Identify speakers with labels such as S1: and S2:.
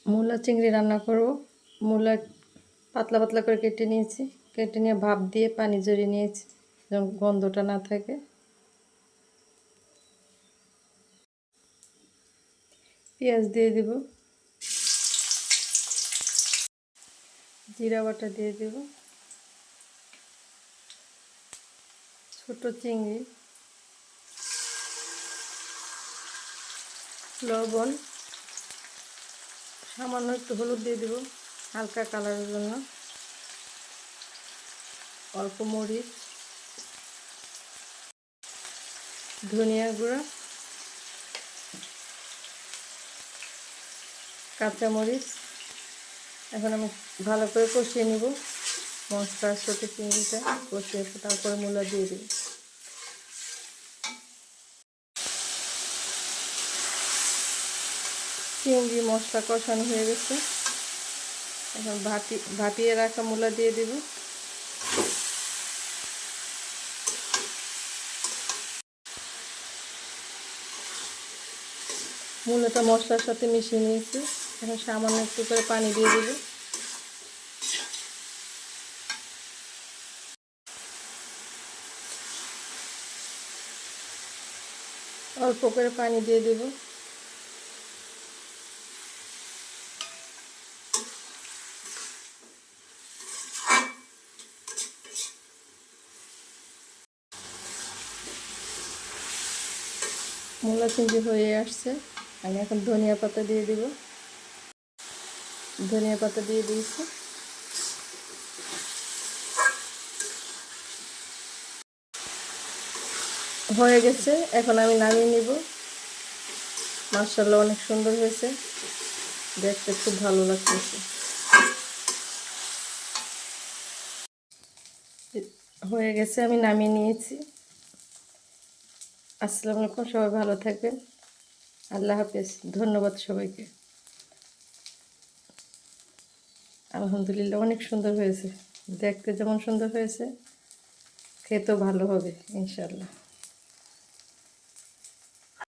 S1: মূলা চিংড়ি রান্না করব। মূলা পাতলা পাতলা করে কেটে নিয়েছি, কেটে নিয়ে ভাপ দিয়ে পানি ঝরিয়ে নিয়েছি যেন গন্ধটা না থাকে। পেঁয়াজ দিয়ে দিব, জিরা বাটা দিয়ে দেব, ছোট চিংড়ি, লবণ, সামান্য একটু হলুদ দিয়ে দেব হালকা কালারের জন্য, অল্প মরিচ, ধনিয়া গুঁড়া, কাঁচামরিচ। এখন আমি ভালো করে কষিয়ে নিব মশলার সাথে চিংড়িটা কষিয়ে, তারপরে মূলা দিয়ে দিই। চিংড়ি মশলা কষানো হয়ে গেছে, এখন ভাপিয়ে রাখা মূলা দিয়ে দিব। মূলাটা মশলার সাথে মিশিয়ে নিয়েছি, এখন সামান্য একটু করে পানি দিয়ে দিব। অল্প করে পানি দিয়ে দেব। মূলা চিংড়ি হয়ে আসছে, আমি এখন ধনিয়া পাতা দিয়ে দিব। ধনিয়া পাতা দিয়ে দিয়েছি। হয়ে গেছে, এখন আমি নামিয়ে নিব। মাশাআল্লাহ অনেক সুন্দর হয়েছে, দেখতে খুব ভালো লাগতেছে। হয়ে গেছে, আমি নামিয়ে নিয়েছি। আসসালামু আলাইকুম, সবাই ভালো থাকবেন। আল্লাহ হাফেজ, ধন্যবাদ সবাইকে। আলহামদুলিল্লাহ অনেক সুন্দর হয়েছে, দেখতে যেমন সুন্দর হয়েছে খেতেও ভালো হবে ইনশাআল্লাহ।